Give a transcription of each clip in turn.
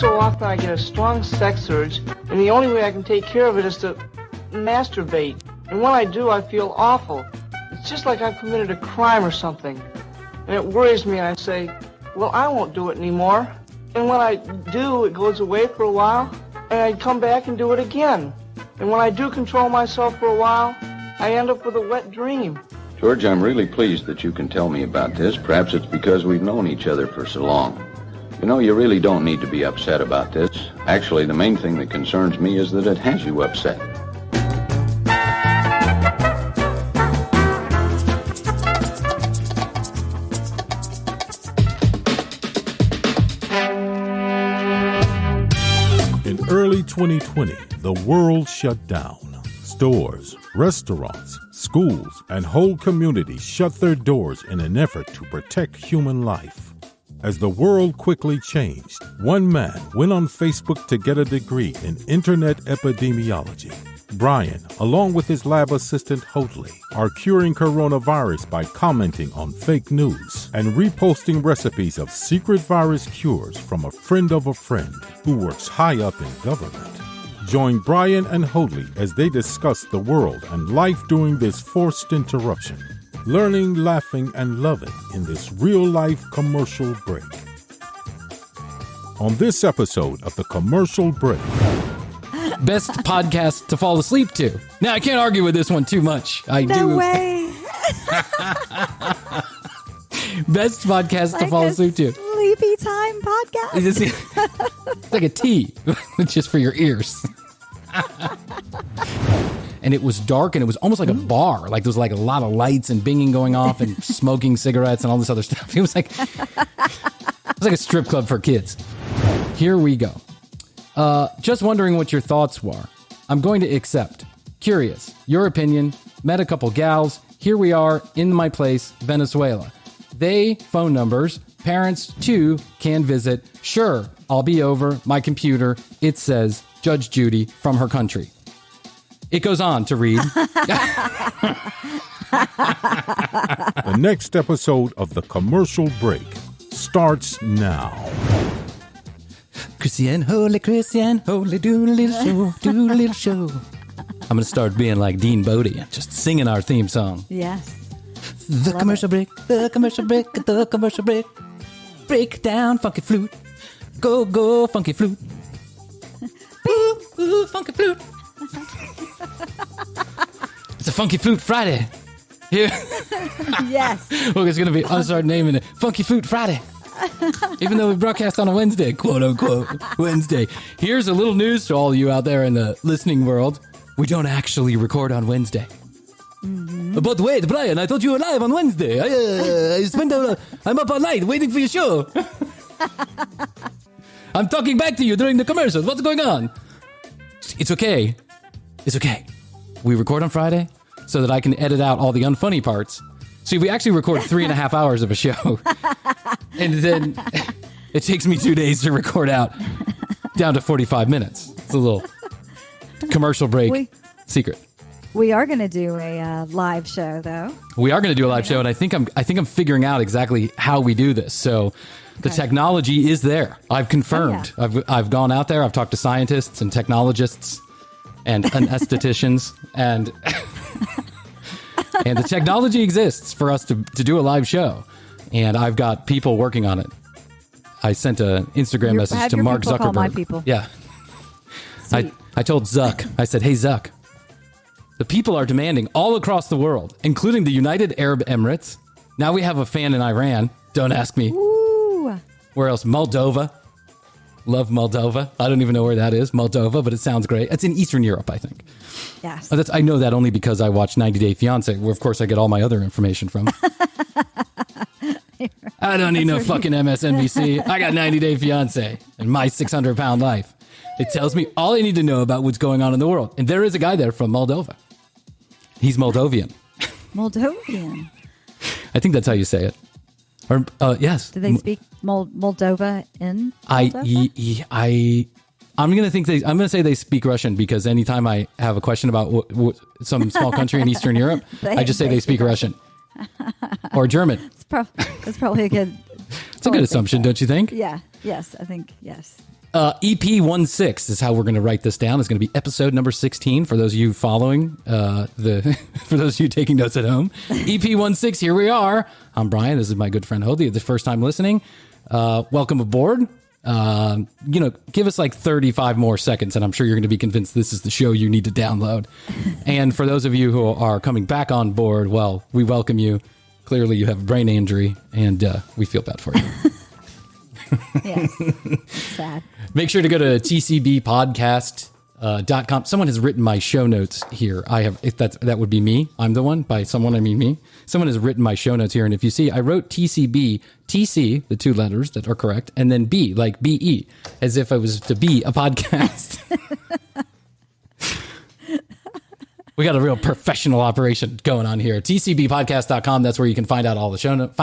so often I get a strong sex urge, and the only way I can take care of it is to masturbate. And when I do, I feel awful. It's just like I've committed a crime or something. And it worries me, and I say, well, I won't do it anymore. And when I do, it goes away for a while, and I come back and do it again. And when I do control myself for a while, I end up with a wet dream. George, I'm really pleased that you can tell me about this. Perhaps it's because we've known each other for so long. You know, you really don't need to be upset about this. Actually, the main thing that concerns me is that it has you upset. In early 2020, the world shut down. Stores, restaurants, schools, and whole communities shut their doors in an effort to protect human life. As the world quickly changed, one man went on Facebook to get a degree in internet epidemiology. Bryan, along with his lab assistant Hoadley, are curing coronavirus by commenting on fake news and reposting recipes of secret virus cures from a friend of a friend who works high up in government. Join Bryan and Hoadley as they discuss the world and life during this forced interruption. Learning, laughing, and loving in this real-life commercial break. On this episode of The Commercial Break. Best podcast to fall asleep to. Now, I can't argue with this one too much. No way. Best podcast to fall asleep to. Sleepy time podcast. It's like a tea, just for your ears. And it was dark, and it was almost like a bar. Like there was like a lot of lights and binging going off, and smoking cigarettes and all this other stuff. It was like a strip club for kids. Here we go. Just wondering what your thoughts were. I'm going to accept. Curious. Your opinion. Met a couple gals. Here we are in my place, Venezuela. They phone numbers. Parents too can visit. Sure, I'll be over. My computer. It says Judge Judy from her country. It goes on to read. The next episode of The Commercial Break starts now. Christian, holy, do a little show. I'm going to start being like Dean Bodie, just singing our theme song. Yes. The commercial break, the commercial break, the commercial break. Break down, funky flute. Go, go, funky flute. Ooh, ooh, funky flute. It's a Funky Flute Friday. Here. Yes. Well, it's going to be, I'll start naming it Funky Flute Friday. Even though we broadcast on a Wednesday, quote unquote, Wednesday. Here's a little news to all you out there in the listening world. We don't actually record on Wednesday. Mm-hmm. But wait, Bryan, I thought you were live on Wednesday. I'm up all night waiting for your show. I'm talking back to you during the commercials. What's going on? It's okay. It's okay. We record on Friday so that I can edit out all the unfunny parts. See, we actually record 3.5 hours of a show. And then it takes me 2 days to record out down to 45 minutes. It's a little commercial break secret. We are going to do a live show, though. We are going to do a live show, and I think I'm figuring out exactly how we do this. So the technology is there. I've confirmed. Oh, yeah. I've gone out there. I've talked to scientists and technologists and anestheticians, and and the technology exists for us to do a live show. And I've got people working on it. I sent an Instagram message to Mark Zuckerberg. Call my people. Yeah. I told Zuck, I said, hey, Zuck, the people are demanding all across the world, including the United Arab Emirates. Now we have a fan in Iran. Don't ask me. Ooh. Where else? Moldova. Love Moldova. I don't even know where that is, Moldova, but it sounds great. It's in Eastern Europe, I think. Yes. I know that only because I watch 90 Day Fiancé, where, of course, I get all my other information from. I don't need no fucking MSNBC. I got 90 Day Fiancé and my 600-pound life. It tells me all I need to know about what's going on in the world. And there is a guy there from Moldova. He's Moldovan. Moldovan. I think that's how you say it. Or yes. Do they speak Moldova in Moldova? I'm gonna say they speak Russian, because anytime I have a question about some small country in Eastern Europe, I just say they speak Russian or German. It's probably a good. It's a good assumption, don't you think? Yeah. Yes, I think yes. EP16 is how we're going to write this down. It's going to be episode number 16 for those of you following, for those of you taking notes at home. EP16, here we are. I'm Bryan. This is my good friend Hoadley. The first time listening. Welcome aboard. Give us like 35 more seconds and I'm sure you're going to be convinced this is the show you need to download. And for those of you who are coming back on board, well, we welcome you. Clearly you have a brain injury and we feel bad for you. Yes. Sad. Make sure to go to tcbpodcast.com. Someone has written my show notes here. That would be me. I'm the one. By someone, I mean me. Someone has written my show notes here. And if you see, I wrote TCB, TC, the two letters that are correct, and then B, like BE, as if I was to be a podcast. We got a real professional operation going on here. tcbpodcast.com. That's where you can find out all the show notes,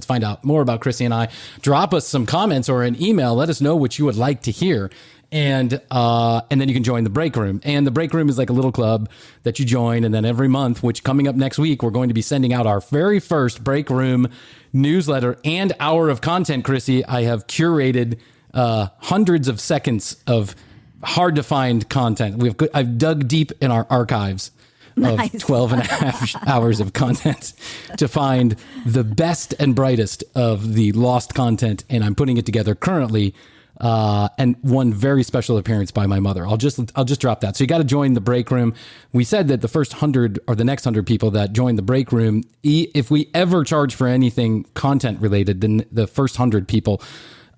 find out more about Chrissy and I. Drop us some comments or an email. Let us know what you would like to hear. And then you can join the break room. And the break room is like a little club that you join. And then every month, which coming up next week, we're going to be sending out our very first break room newsletter and hour of content. Chrissy, I have curated hundreds of seconds of hard to find content. I've dug deep in our archives of 12 and a half hours of content to find the best and brightest of the lost content. And I'm putting it together currently. And one very special appearance by my mother. I'll just drop that. So you got to join the break room. We said that the first 100 or the next 100 people that join the break room, if we ever charge for anything content related, then the first 100 people,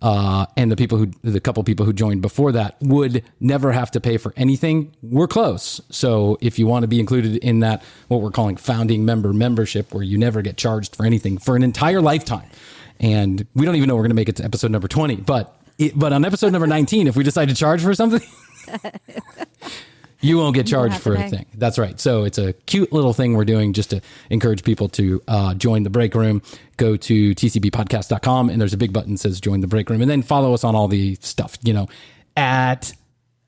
and the couple people who joined before that would never have to pay for anything. We're close. So if you want to be included in that, what we're calling founding membership, where you never get charged for anything for an entire lifetime. And we don't even know we're going to make it to episode number 20, but on episode number 19, if we decide to charge for something, you won't get charged for a thing. That's right. So it's a cute little thing we're doing just to encourage people to join the break room. Go to tcbpodcast.com and there's a big button that says join the break room. And then follow us on all the stuff, at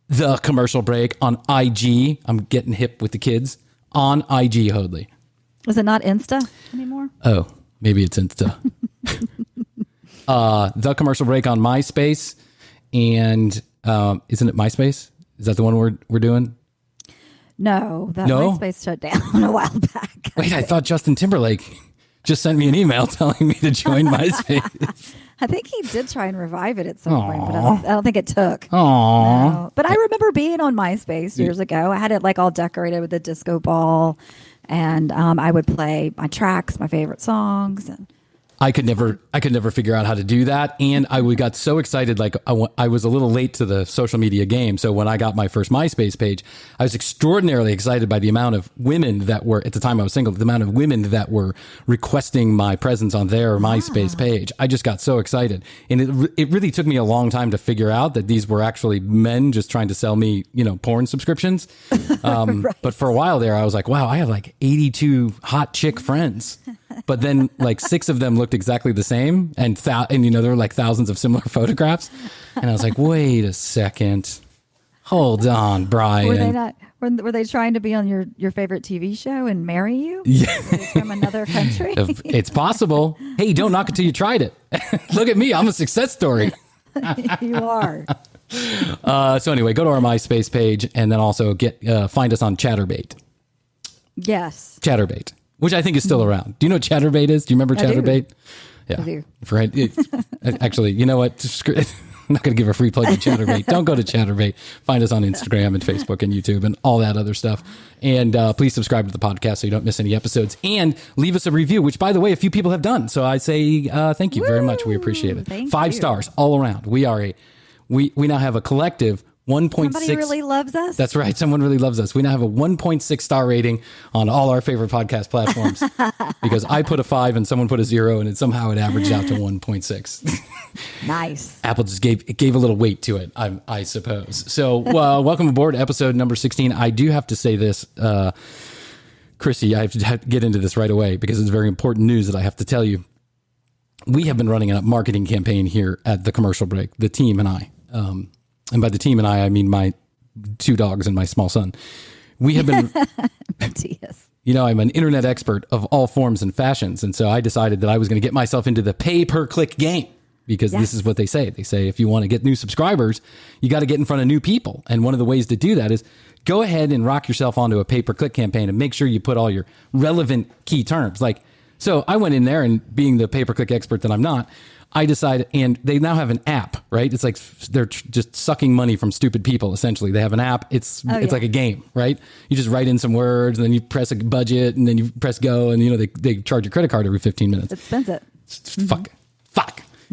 The Commercial Break on IG. I'm getting hip with the kids on IG, Hoadley. Is it not Insta anymore? Oh, maybe it's Insta. The Commercial Break on MySpace. And isn't it MySpace? Is that the one we're doing? No, MySpace shut down a while back. Wait, I thought Justin Timberlake just sent me an email telling me to join MySpace. I think he did try and revive it at some point, but I don't think it took. Aww. No. But I remember being on MySpace years ago. I had it like all decorated with a disco ball, and I would play my tracks, my favorite songs, and I could never figure out how to do that. And I got so excited. Like I was a little late to the social media game. So when I got my first MySpace page, I was extraordinarily excited by the amount of women that were, at the time I was single, the amount of women that were requesting my presence on their MySpace page. I just got so excited. And it really took me a long time to figure out that these were actually men just trying to sell me, porn subscriptions. Right. But for a while there, I was like, wow, I have like 82 hot chick friends. But then like 6 of them looked exactly the same and there were like thousands of similar photographs. And I was like, wait a second. Hold on, Bryan. Were they trying to be on your favorite TV show and marry you? Yeah. From another country? It's possible. Hey, don't knock it till you tried it. Look at me. I'm a success story. You are. So anyway, go to our MySpace page and then also find us on Chatterbait. Yes. Chatterbait. Which I think is still around. Do you know what Chatterbait is? Do you remember Chatterbait? Yeah. I do. Actually, you know what? I'm not going to give a free plug to Chatterbait. Don't go to Chatterbait. Find us on Instagram and Facebook and YouTube and all that other stuff. And please subscribe to the podcast so you don't miss any episodes. And leave us a review, which, by the way, a few people have done. So I say thank you very much. We appreciate it. 5 stars all around. We now have a collective 1.6. Somebody really loves us. That's right. Someone really loves us. We now have a 1.6 star rating on all our favorite podcast platforms because I put a 5 and someone put a 0 and somehow it averaged out to 1.6. Nice. Apple just gave a little weight to it, I suppose. So welcome aboard episode number 16. I do have to say this, Chrissy, I have to get into this right away because it's very important news that I have to tell you. We have been running a marketing campaign here at The Commercial Break, the team and I. And by the team and I mean my 2 dogs and my small son. We have been, I'm an internet expert of all forms and fashions. And so I decided that I was going to get myself into the pay-per-click game. because this is what they say. They say if you want to get new subscribers, you got to get in front of new people. And one of the ways to do that is go ahead and rock yourself onto a pay-per-click campaign and make sure you put all your relevant key terms. Like, so I went in there, and being the pay-per-click expert that I'm not, I decided, and they now have an app, right? It's like they're just sucking money from stupid people, essentially. They have an app. It's like a game, right? You just write in some words, and then you press a budget, and then you press go, and they charge your credit card every 15 minutes. It spends it. Fuck.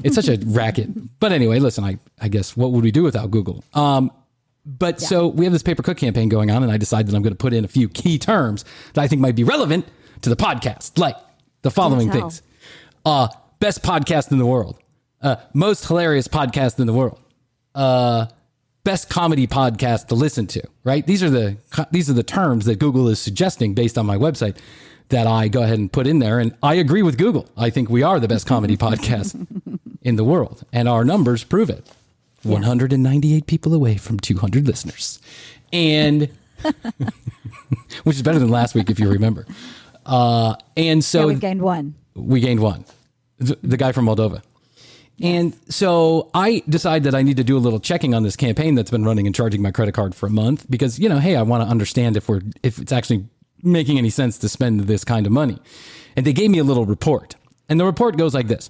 It's such a racket. But anyway, listen, I guess what would we do without Google? So we have this pay-per-click campaign going on, and I decided that I'm going to put in a few key terms that I think might be relevant to the podcast, like the following things. Best podcast in the world. Most hilarious podcast in the world. Best comedy podcast to listen to, right? These are the terms that Google is suggesting based on my website that I go ahead and put in there. And I agree with Google. I think we are the best comedy podcast in the world. And our numbers prove it. 198 people away from 200 listeners. And which is better than last week, if you remember. And so we gained one. We gained one. The guy from Moldova. And so I decided that I need to do a little checking on this campaign that's been running and charging my credit card for a month because, hey, I want to understand if it's actually making any sense to spend this kind of money. And they gave me a little report. And the report goes like this.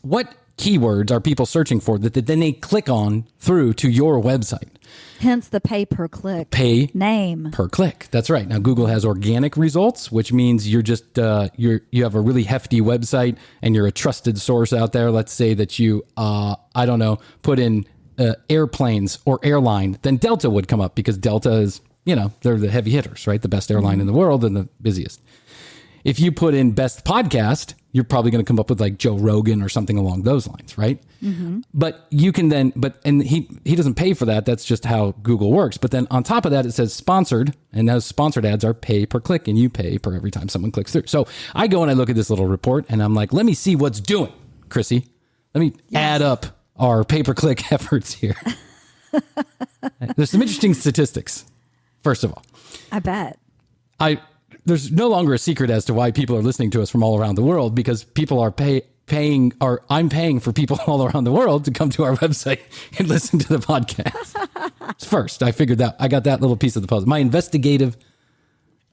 What keywords are people searching for that then they click on through to your website? Hence the pay per click. Name per click. That's right. Now Google has organic results, which means you're just you have a really hefty website and you're a trusted source out there. Let's say that you put in airplanes or airline, then Delta would come up because Delta is they're the heavy hitters, right? The best airline in the world and the busiest. If you put in best podcast, you're probably going to come up with like Joe Rogan or something along those lines, right? Mm-hmm. But you can then, and he doesn't pay for that. That's just how Google works. But then on top of that, it says sponsored, and those sponsored ads are pay per click, and you pay per every time someone clicks through. So I go and I look at this little report, and I'm like, let me see what's doing, Chrissy. Let me add up our pay per click efforts here. There's some interesting statistics. First of all, I bet. There's no longer a secret as to why people are listening to us from all around the world because people are I'm paying for people all around the world to come to our website and listen to the podcast. First, I figured that I got that little piece of the puzzle. My investigative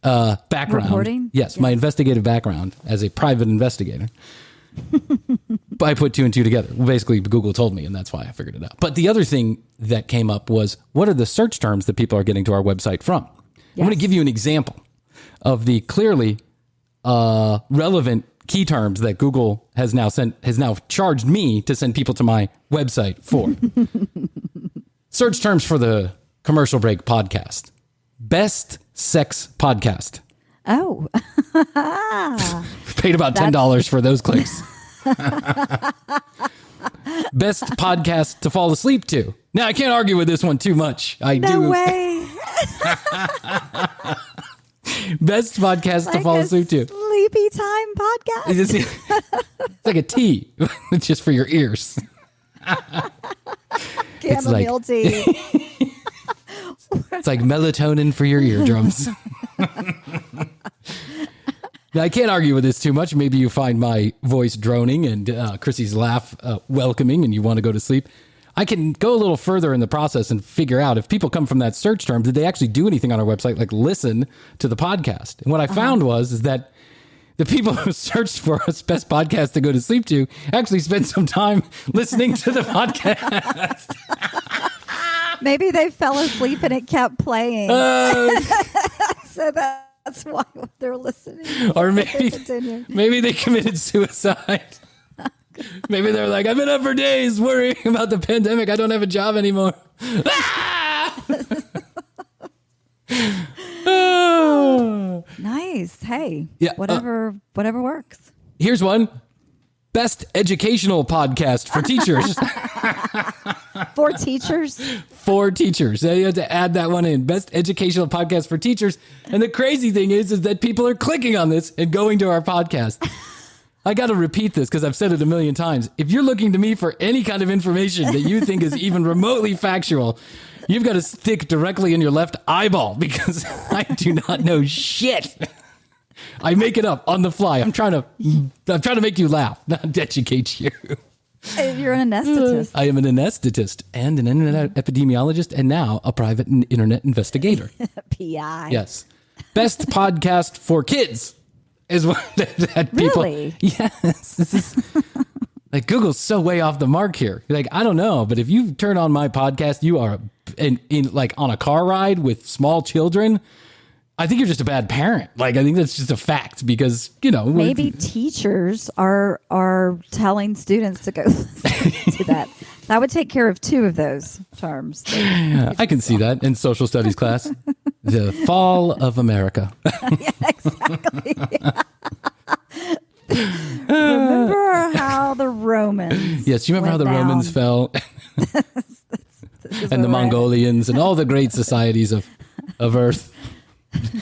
background. Reporting? Yes, my investigative background as a private investigator. I put two and two together. Well, basically, Google told me, and that's why I figured it out. But the other thing that came up was, what are the search terms that people are getting to our website from? Yes. I'm going to give you an example of the clearly relevant key terms that Google has now charged me to send people to my website for. Search terms for the Commercial Break podcast. Best sex podcast. Oh. Paid about $10 for those clicks. Best podcast to fall asleep to. Now, I can't argue with this one too much. No way. Best podcast to fall asleep to. Sleepy time podcast. It's like a tea. It's just for your ears. Chamomile tea. It's like melatonin for your eardrums. Now, I can't argue with this too much. Maybe you find my voice droning and Chrissy's laugh welcoming and you want to go to sleep. I can go a little further in the process and figure out if people come from that search term, did they actually do anything on our website, like listen to the podcast? And what I found is that the people who searched for us best podcast to go to sleep to actually spent some time listening to the podcast. Maybe they fell asleep and it kept playing. So that's why they're listening. Or maybe they committed suicide. Maybe they're like, I've been up for days worrying about the pandemic. I don't have a job anymore. Nice. Hey, yeah, whatever works. Here's one. Best educational podcast for teachers. For teachers? For teachers. So you have to add that one in. Best educational podcast for teachers. And the crazy thing is that people are clicking on this and going to our podcast. I got to repeat this because I've said it a million times. If you're looking to me for any kind of information that you think is even remotely factual, you've got to stick directly in your left eyeball because I do not know shit. I make it up on the fly. I'm trying to make you laugh, not educate you. You're an anesthetist. I am an anesthetist and an internet epidemiologist, and now a private internet investigator. PI. Yes. Best podcast for kids is what that people. Really? Yes. This is like Google's so way off the mark here. Like, I don't know, but if you turn on my podcast, you are in like on a car ride with small children. I think you're just a bad parent. Like, I think that's just a fact because, maybe teachers are telling students to go listen to that. That would take care of two of those terms. Yeah, I can see that in social studies class. The fall of America. Yeah, exactly. Remember how the Romans. Yes, you remember how the Romans fell? And the Mongolians and all the great societies of Earth.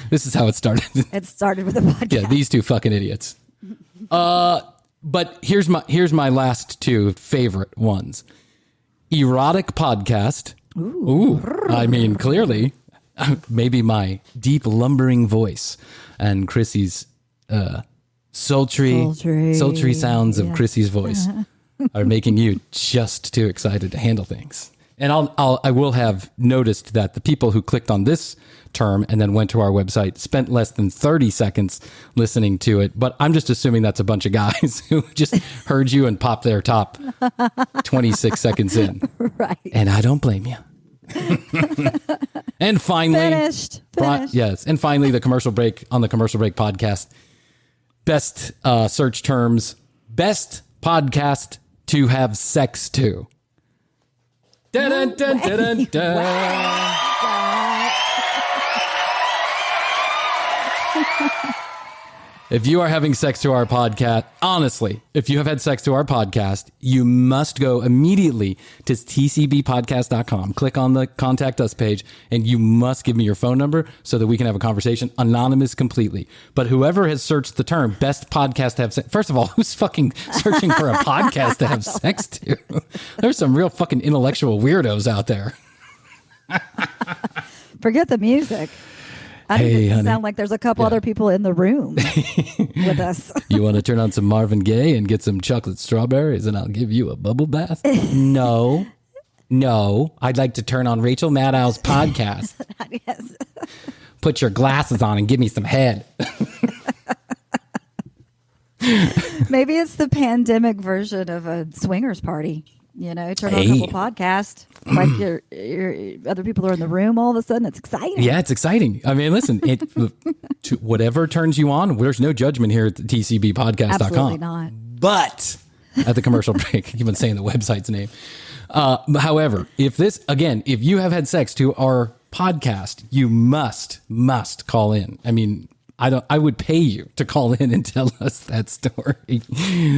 This is how it started. It started with a podcast. Yeah, these two fucking idiots. But here's my last two favorite ones. Erotic podcast. Ooh. I mean, clearly, maybe my deep lumbering voice and Chrissy's sultry sounds of Chrissy's voice are making you just too excited to handle things. And I will have noticed that the people who clicked on this term and then went to our website spent less than 30 seconds listening to it. But I'm just assuming that's a bunch of guys who just heard you and popped their top 26 seconds in. Right. And I don't blame you. And finally, finished. Yes. And finally, the commercial break on the Commercial Break podcast. Best search terms. Best podcast to have sex to. Dun, dun, dun, dun, dun. If you are having sex to our podcast, honestly, if you have had sex to our podcast, you must go immediately to tcbpodcast.com, click on the contact us page, and you must give me your phone number so that we can have a conversation, anonymous completely. But whoever has searched the term best podcast to have sex, first of all, who's fucking searching for a podcast to have sex to? There's some real fucking intellectual weirdos out there. Forget the music. I think it sound like there's a couple other people in the room with us. You want to turn on some Marvin Gaye and get some chocolate strawberries and I'll give you a bubble bath? No. I'd like to turn on Rachel Maddow's podcast. Yes. Put your glasses on and give me some head. Maybe it's the pandemic version of a swingers party. Turn on a couple podcasts. Like your other people are in the room. All of a sudden, it's exciting. Yeah, it's exciting. I mean, listen, to whatever turns you on, there's no judgment here at the tcbpodcast.com. Absolutely not. But at the commercial break, I keep on saying the website's name. However, if you have had sex to our podcast, you must call in. I mean, I would pay you to call in and tell us that story. You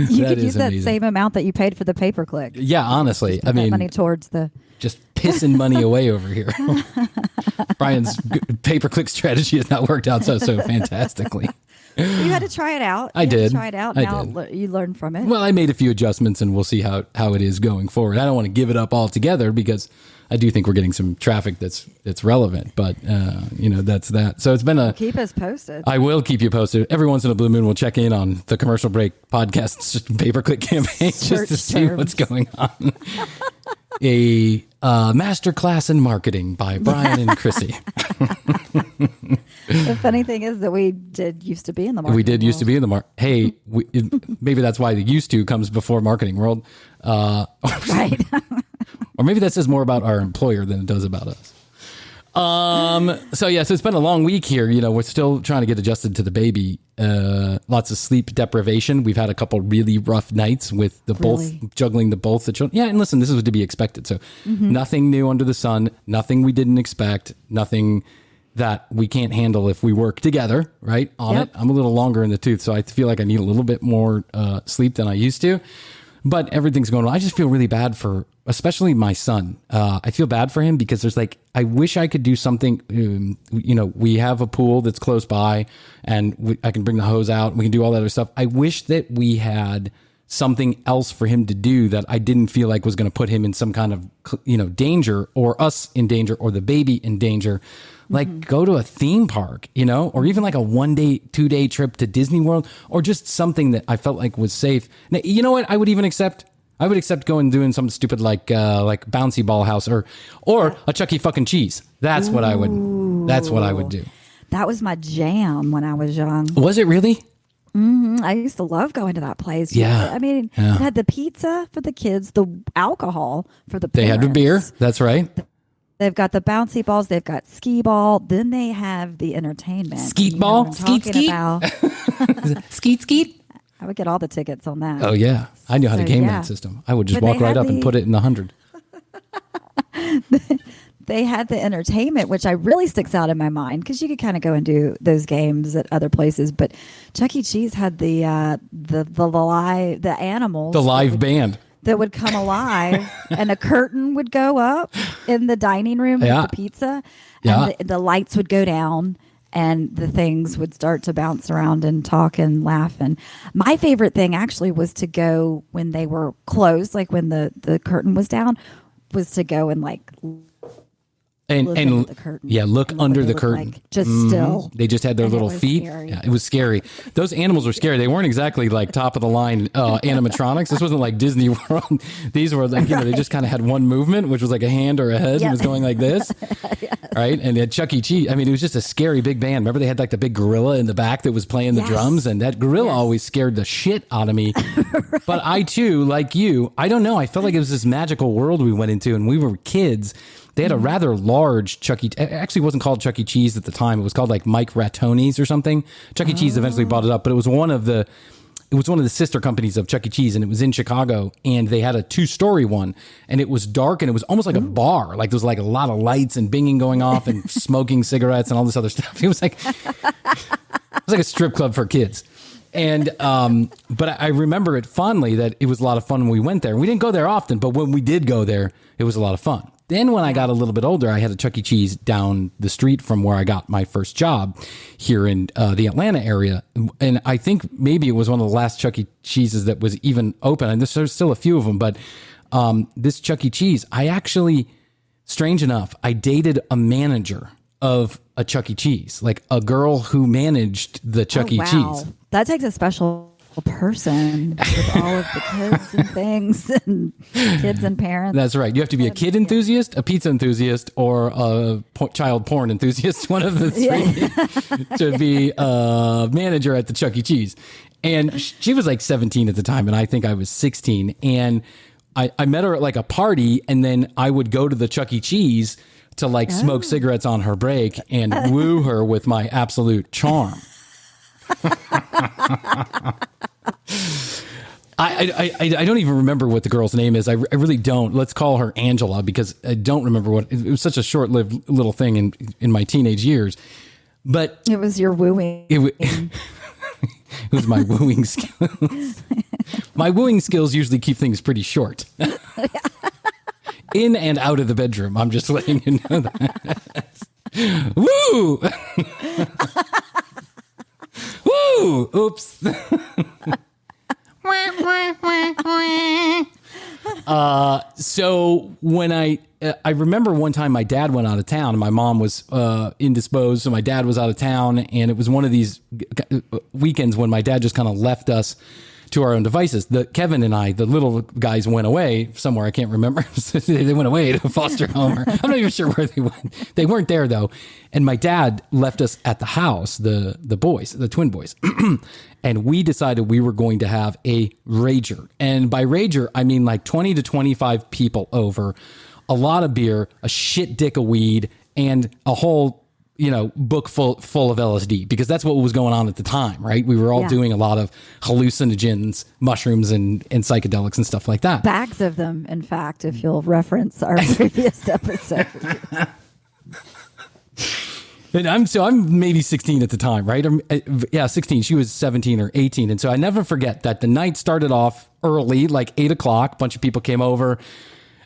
could use that same amount that you paid for the pay-per-click. Yeah, honestly. I mean, money towards the... Just pissing money away over here. Brian's pay-per-click strategy has not worked out so fantastically. You had to try it out. I did. Try it out. Now you learned from it. Well, I made a few adjustments and we'll see how it is going forward. I don't want to give it up altogether because I do think we're getting some traffic that's relevant, but that's that. So it's been keep us posted. I will keep you posted. Every once in a blue moon, we'll check in on the Commercial Break podcast's pay-per-click campaign just to see what's going on. A masterclass in marketing by Bryan and Chrissy. The funny thing is that we did used to be in the marketing. We did used to be in the market. Hey, maybe that's why the used to comes before marketing world. Right. Or maybe that says more about our employer than it does about us. So it's been a long week here. We're still trying to get adjusted to the baby. Lots of sleep deprivation. We've had a couple really rough nights with both juggling both the children. Yeah, and listen, this is to be expected. So nothing new under the sun, nothing we didn't expect, nothing that we can't handle if we work together, right? On it. I'm a little longer in the tooth, so I feel like I need a little bit more sleep than I used to. But everything's going well. I just feel really bad for, especially my son. I feel bad for him because there's I wish I could do something. We have a pool that's close by and I can bring the hose out and we can do all that other stuff. I wish that we had something else for him to do that I didn't feel like was going to put him in some kind of, danger or us in danger or the baby in danger. Go to a theme park, or even like a 1-day, 2-day trip to Disney World or just something that I felt like was safe. Now, you know what? I would even accept I would accept going and doing something stupid like bouncy ball house or a Chuck E. fucking cheese. That's what I would. That's what I would do. That was my jam when I was young. Was it really? Mm-hmm. I used to love going to that place. Yeah. I mean, it had the pizza for the kids, the alcohol for the parents. They had the beer. That's right. They've got the bouncy balls. They've got skee ball. Then they have the entertainment. Skeet ball? Skeet. Skeet, skeet. I would get all the tickets on that. Oh, yeah. I knew how to game that system. I would just walk right up and put it in the 100. They had the entertainment, which really sticks out in my mind because you could kind of go and do those games at other places. But Chuck E. Cheese had the animals, the live band that would come alive, and a curtain would go up in the dining room with the pizza, and the lights would go down, and the things would start to bounce around and talk and laugh. And my favorite thing actually was to go when they were closed, like when the curtain was down, was to go and like. And the curtain. Look under the curtain. Like, just still. They just had their little feet. Scary. Yeah, it was scary. Those animals were scary. They weren't exactly like top of the line animatronics. This wasn't like Disney World. These were like, they just kind of had one movement, which was like a hand or a head and was going like this. Right? And at Chuck E. Cheese, I mean, it was just a scary big band. Remember they had like the big gorilla in the back that was playing the drums, and that gorilla always scared the shit out of me. Right. But I too, like you, I don't know. I felt like it was this magical world we went into, and we were kids. They had a rather large Chuck E. It actually wasn't called Chuck E. Cheese at the time. It was called like Mike Rattoni's or something. Chuck E. Cheese eventually bought it up, but it was one of the sister companies of Chuck E. Cheese, and it was in Chicago. And they had a 2-story one, and it was dark, and it was almost like a bar. Like there was like a lot of lights and binging going off, and smoking cigarettes and all this other stuff. It was like a strip club for kids. And but I remember it fondly that it was a lot of fun when we went there. We didn't go there often, but when we did go there, it was a lot of fun. Then when I got a little bit older, I had a Chuck E. Cheese down the street from where I got my first job here in the Atlanta area. And I think maybe it was one of the last Chuck E. Cheeses that was even open. And there's still a few of them, but this Chuck E. Cheese, I actually, strange enough, I dated a manager of a Chuck E. Cheese, like a girl who managed the Chuck E. Cheese. That takes a special person with all of the kids and things and kids and parents. That's right. You have to be a kid enthusiast, a pizza enthusiast, or a child porn enthusiast, one of the three, to be a manager at the Chuck E. Cheese. And she was like 17 at the time, and I think I was 16. And I met her at like a party, and then I would go to the Chuck E. Cheese to like smoke cigarettes on her break and woo her with my absolute charm. I don't even remember what the girl's name is. I really don't. Let's call her Angela, because I don't remember what it was. Such a short-lived little thing in my teenage years. But it was your wooing. It was my wooing skills. My wooing skills usually keep things pretty short. In and out of the bedroom. I'm just letting you know that. Woo! Woo! Oops. So when I remember one time my dad went out of town and my mom was indisposed, so my dad was out of town, and it was one of these weekends when my dad just kind of left us to our own devices. Kevin and I, the little guys, went away somewhere. I can't remember. They went away to a foster home. I'm not even sure where they went. They weren't there though. And my dad left us at the house, the boys, the twin boys. And we decided we were going to have a rager. And by rager, I mean like 20 to 25 people over, a lot of beer, a shit dick of weed, and a whole book full of LSD, because that's what was going on at the time, right? We were all doing a lot of hallucinogens, mushrooms, and psychedelics and stuff like that. Bags of them, in fact, if you'll reference our previous episode. And I'm maybe 16 at the time, right? 16. She was 17 or 18. And so I never forget that the night started off early, like 8 o'clock. A bunch of people came over.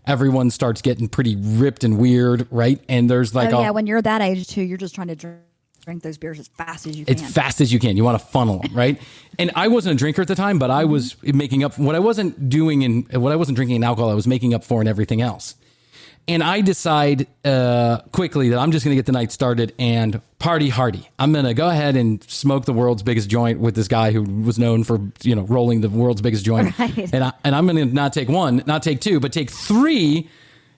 Everyone starts getting pretty ripped and weird, right? And there's like... when you're that age, too, you're just trying to drink those beers as fast as you can. As fast as you can. You want to funnel them, right? And I wasn't a drinker at the time, but I was making up... What I wasn't drinking in alcohol, I was making up for in everything else. And I decide quickly that I'm just going to get the night started and party hardy. I'm going to go ahead and smoke the world's biggest joint with this guy who was known for, rolling the world's biggest joint. Right. And I'm going to not take one, not take two, but take 3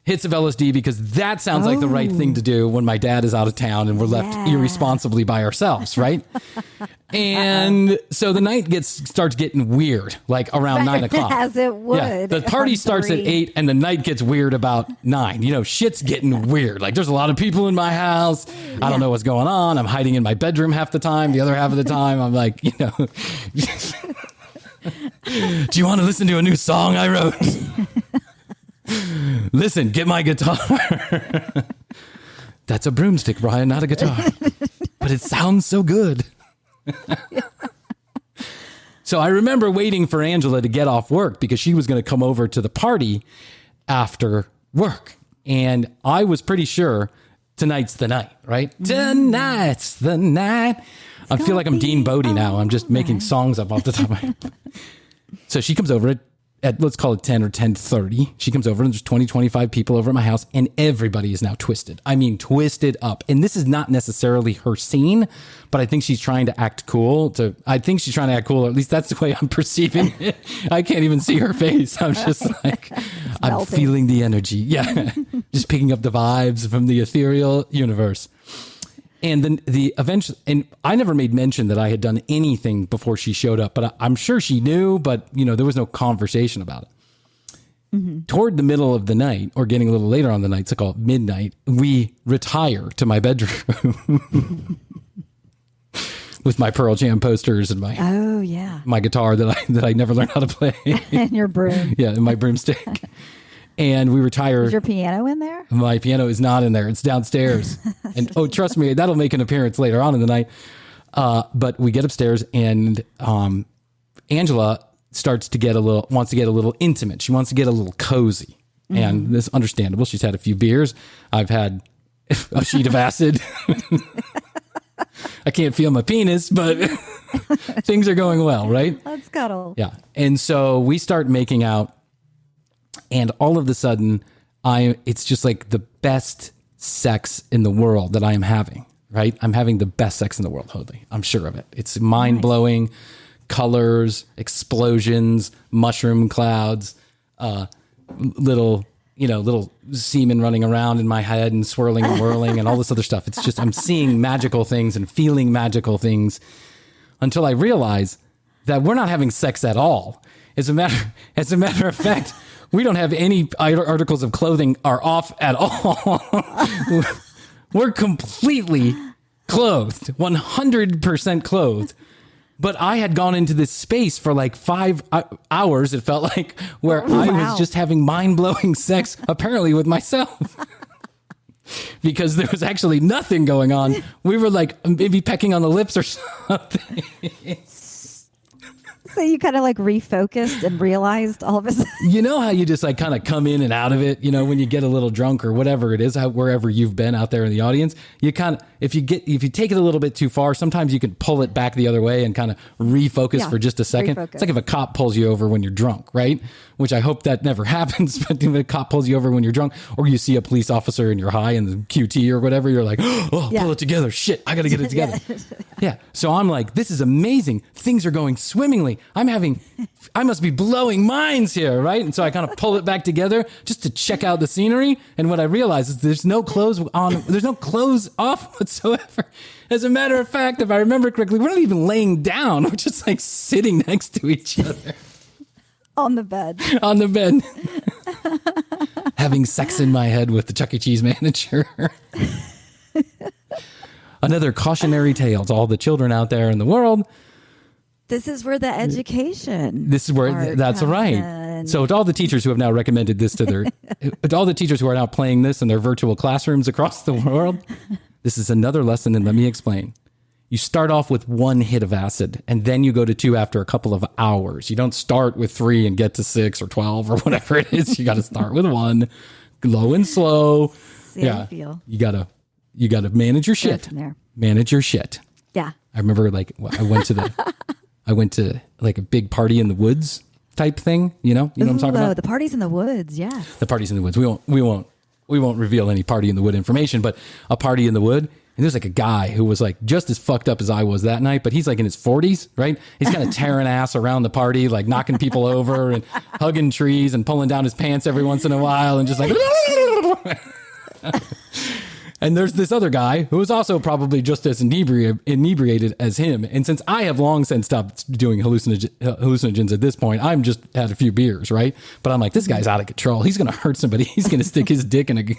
hits of LSD, because that sounds like the right thing to do when my dad is out of town and we're left irresponsibly by ourselves, right? And so the night starts getting weird, like around 9 o'clock. As it would. Yeah, the party starts at 8 and the night gets weird about 9. Shit's getting weird. Like, there's a lot of people in my house. I don't know what's going on. I'm hiding in my bedroom half the time. The other half of the time, I'm like, do you want to listen to a new song I wrote? Listen, get my guitar. That's a broomstick, Bryan, not a guitar. But it sounds so good. So I remember waiting for Angela to get off work because she was going to come over to the party after work. And I was pretty sure tonight's the night, right? Tonight's the night. I feel like I'm Dean Bodie now. I'm just making songs up off the top of my head. So she comes over at let's call it 10 or 10:30. She comes over and there's 20, 25 people over at my house and everybody is now twisted. I mean, twisted up. And this is not necessarily her scene, but I think she's trying to act cool. Or at least that's the way I'm perceiving it. I can't even see her face. I'm just like, I'm feeling the energy. Yeah. Just picking up the vibes from the ethereal universe. And then and I never made mention that I had done anything before she showed up, but I'm sure she knew, but there was no conversation about it. Mm-hmm. Toward the middle of the night, or getting a little later on the night, so called midnight, we retire to my bedroom with my Pearl Jam posters and my guitar that I never learned how to play. And your broom. Yeah, and my broomstick. And we retire. Is your piano in there? My piano is not in there. It's downstairs. And trust me, that'll make an appearance later on in the night. But we get upstairs and Angela wants to get a little intimate. She wants to get a little cozy. Mm-hmm. And this is understandable. She's had a few beers. I've had a sheet of acid. I can't feel my penis, but things are going well, right? Let's cuddle. Yeah. And so we start making out. And all of a sudden, it's just like the best sex in the world that I am having, right? I'm having the best sex in the world, Hoadley. I'm sure of it. It's mind-blowing, colors, explosions, mushroom clouds, little semen running around in my head and swirling and whirling and all this other stuff. It's just, I'm seeing magical things and feeling magical things until I realize that we're not having sex at all. As a matter of fact, we don't have any articles of clothing are off at all. We're completely clothed, 100% clothed. But I had gone into this space for like 5 hours, it felt like, where I was just having mind-blowing sex, apparently with myself. Because there was actually nothing going on. We were like maybe pecking on the lips or something. So you kind of like refocused and realized all of a sudden. You know how you just like kind of come in and out of it, when you get a little drunk or whatever it is, wherever you've been out there in the audience, you kind of, if you take it a little bit too far, sometimes you can pull it back the other way and kind of refocus for just a second. Refocus. It's like if a cop pulls you over when you're drunk, right? Which I hope that never happens, but if a cop pulls you over when you're drunk, or you see a police officer and you're high in the QT or whatever, you're like, pull it together. Shit, I got to get it together. Yeah. So I'm like, this is amazing. Things are going swimmingly. I must be blowing minds here, right? And so I kind of pull it back together just to check out the scenery. And what I realize is there's no clothes off whatsoever. As a matter of fact, if I remember correctly, we're not even laying down. We're just like sitting next to each other. On the bed. On the bed. Having sex in my head with the Chuck E. Cheese manager. Another cautionary tale to all the children out there in the world. This is where the education. This is where that's right. So to all the teachers who have now recommended this to all the teachers who are now playing this in their virtual classrooms across the world, this is another lesson, and let me explain. You start off with 1 hit of acid, and then you go to 2 after a couple of hours. You don't start with 3 and get to 6 or 12 or whatever it is. You got to start with 1, low and slow. Yeah. Feel. You gotta manage your shit. Manage your shit. Yeah. I remember I went to like a big party in the woods type thing, you know what I'm talking about? The parties in the woods, yes. The parties in the woods. We won't we won't reveal any Party in the Wood information, but a party in the wood. And there's like a guy who was like just as fucked up as I was that night, but he's like in his 40s, right? He's kind of tearing ass around the party, like knocking people over and hugging trees and pulling down his pants every once in a while and just like... And there's this other guy who is also probably just as inebriated as him. And since I have long since stopped doing hallucinogens at this point, I'm just had a few beers, right? But I'm like, this guy's out of control. He's going to hurt somebody. He's going to stick his dick in a... he's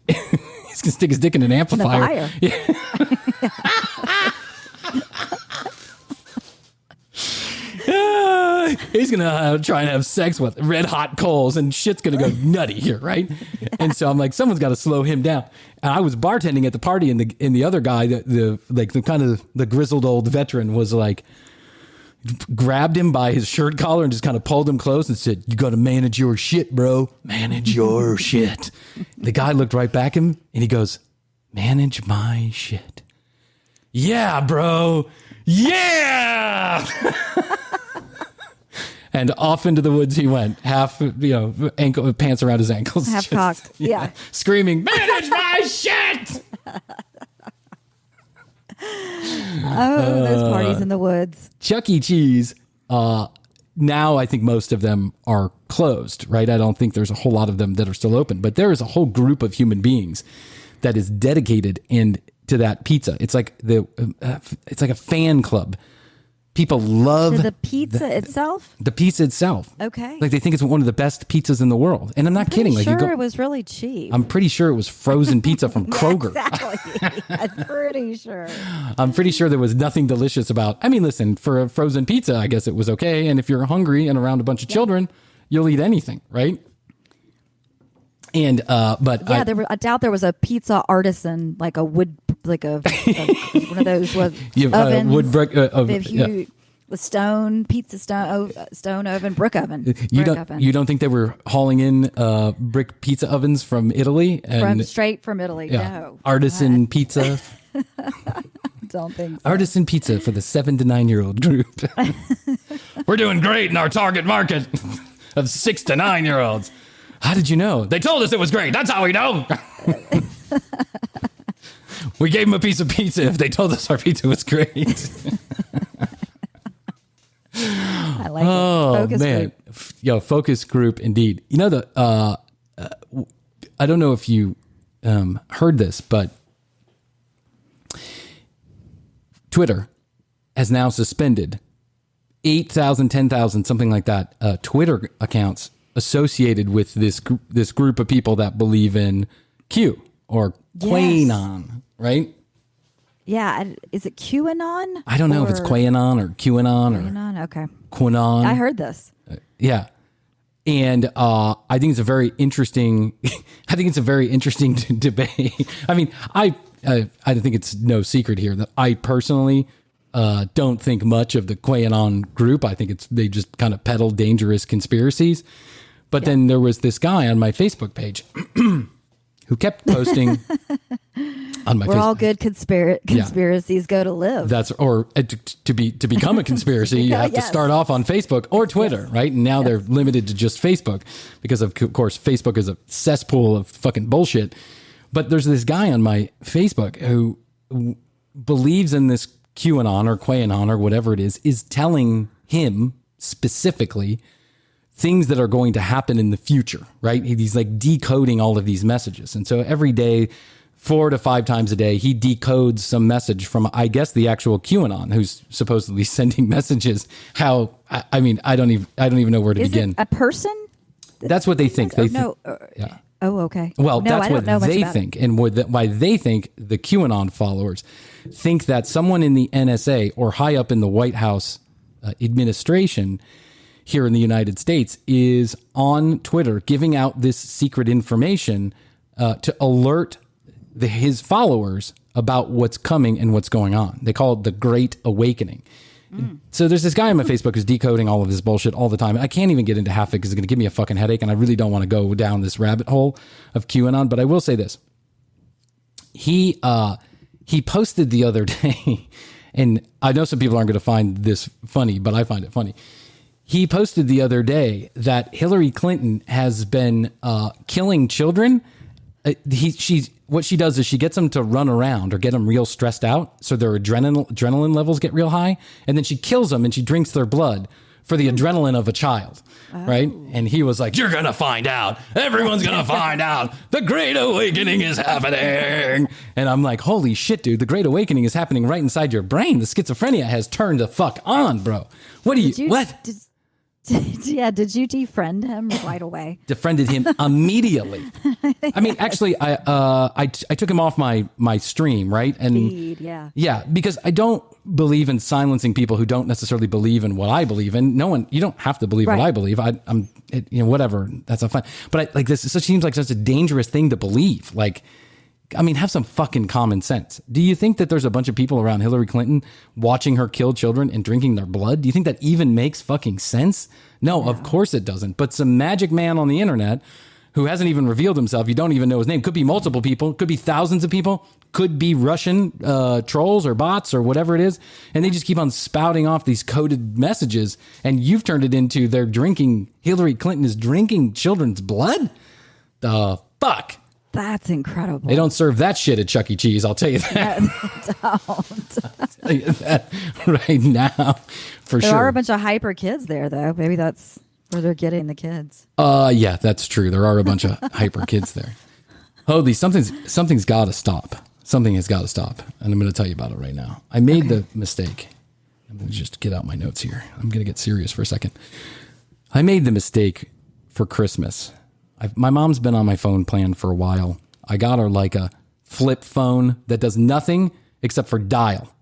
going to stick his dick in an amplifier. Yeah. He's going to try and have sex with red hot coals and shit's going to go nutty here, right? Yeah. And so I'm like, someone's got to slow him down. And I was bartending at the party and the other guy, the grizzled old veteran was like, grabbed him by his shirt collar and just kind of pulled him close and said, you got to manage your shit, bro. Manage your shit. The guy looked right back at him and he goes, manage my shit. Yeah, bro. Yeah. And off into the woods he went, half, ankle pants around his ankles. Half cocked. Yeah. Screaming, manage my shit. Those parties in the woods. Chuck E. Cheese, now I think most of them are closed, right? I don't think there's a whole lot of them that are still open, but there is a whole group of human beings that is dedicated to that pizza. It's like it's like a fan club. People love the pizza itself. The pizza itself. Okay. Like they think it's one of the best pizzas in the world, and I'm not kidding. Like it was really cheap. I'm pretty sure it was frozen pizza from Kroger. Exactly. I'm pretty sure. I'm pretty sure there was nothing delicious about. I mean, listen, for a frozen pizza, I guess it was okay. And if you're hungry and around a bunch of children, you'll eat anything, right? And but I doubt there was a pizza artisan like a wood. Like a one of those ovens, wood brick the stone pizza stone oven, brick oven. You don't think they were hauling in brick pizza ovens from Italy straight from Italy? Yeah. No, artisan pizza. Don't think so. Artisan pizza for the 7 to 9 year old group. We're doing great in our target market of 6 to 9 year olds. How did you know? They told us it was great. That's how we know. We gave them a piece of pizza if they told us our pizza was great. I like it. Focus group. Focus group indeed. I don't know if you heard this, but Twitter has now suspended 8,000, 10,000, something like that, Twitter accounts associated with this group of people that believe in Q or Qanon. Right? Yeah. Is it QAnon? I don't know if it's Qanon or QAnon or QAnon. Okay. Qanon. I heard this. Yeah. And I think it's a very interesting. I think it's a very interesting debate. I mean, I think it's no secret here that I personally don't think much of the Qanon group. I think they just kind of peddle dangerous conspiracies. But then there was this guy on my Facebook page who kept posting. On my We're all good conspiracies go to live. That's to become a conspiracy, you have to start off on Facebook or Twitter, right? And now they're limited to just Facebook because of course Facebook is a cesspool of fucking bullshit. But there's this guy on my Facebook who believes in this QAnon or Qanon or whatever it is telling him specifically things that are going to happen in the future, right? He's like decoding all of these messages. And so every day, 4 to 5 times a day, he decodes some message from, I guess, the actual QAnon, who's supposedly sending messages. I don't even know where to begin. It a person? That's what they think. Yeah. Oh, okay. Well, that's what they think, and why they think the QAnon followers think that someone in the NSA or high up in the White House administration here in the United States is on Twitter giving out this secret information to alert his followers about what's coming and what's going on. They call it the Great Awakening. So there's this guy on my Facebook who's decoding all of this bullshit all the time. I can't even get into half of it because it's going to give me a fucking headache, and I really don't want to go down this rabbit hole of QAnon. But I will say this: he posted the other day, and I know some people aren't going to find this funny, but I find it funny. He posted the other day that Hillary Clinton has been killing children what she does is she gets them to run around or get them real stressed out, so their adrenaline levels get real high, and then she kills them and she drinks their blood for the adrenaline of a child, right? And he was like, "You're gonna find out. Everyone's gonna find out. The Great Awakening is happening." And I'm like, "Holy shit, dude! The Great Awakening is happening right inside your brain. The schizophrenia has turned the fuck on, bro. What do you what?" Did you defriend him right away? Defriended him immediately. I mean, actually, I took him off my stream, right? And feed, yeah, because I don't believe in silencing people who don't necessarily believe in what I believe in. You don't have to believe what I believe. Whatever. That's not fine. But this seems like such a dangerous thing to believe. Like, I mean, have some fucking common sense. Do you think that there's a bunch of people around Hillary Clinton watching her kill children and drinking their blood? Do you think that even makes fucking sense? No, of course it doesn't. But some magic man on the internet who hasn't even revealed himself, you don't even know his name, could be multiple people, could be thousands of people, could be Russian trolls or bots or whatever it is. And they just keep on spouting off these coded messages. And you've turned it into Hillary Clinton is drinking children's blood? The fuck? That's incredible. They don't serve that shit at Chuck E. Cheese, I'll tell you that. I'll tell you that right now, for sure. There are a bunch of hyper kids there, though. Maybe that's where they're getting the kids. Yeah, that's true. There are a bunch of hyper kids there. Holy, something's got to stop. Something has got to stop, and I'm going to tell you about it right now. I made the mistake. I'm going to just get out my notes here. I'm going to get serious for a second. I made the mistake for Christmas. My mom's been on my phone plan for a while. I got her like a flip phone that does nothing except for dial.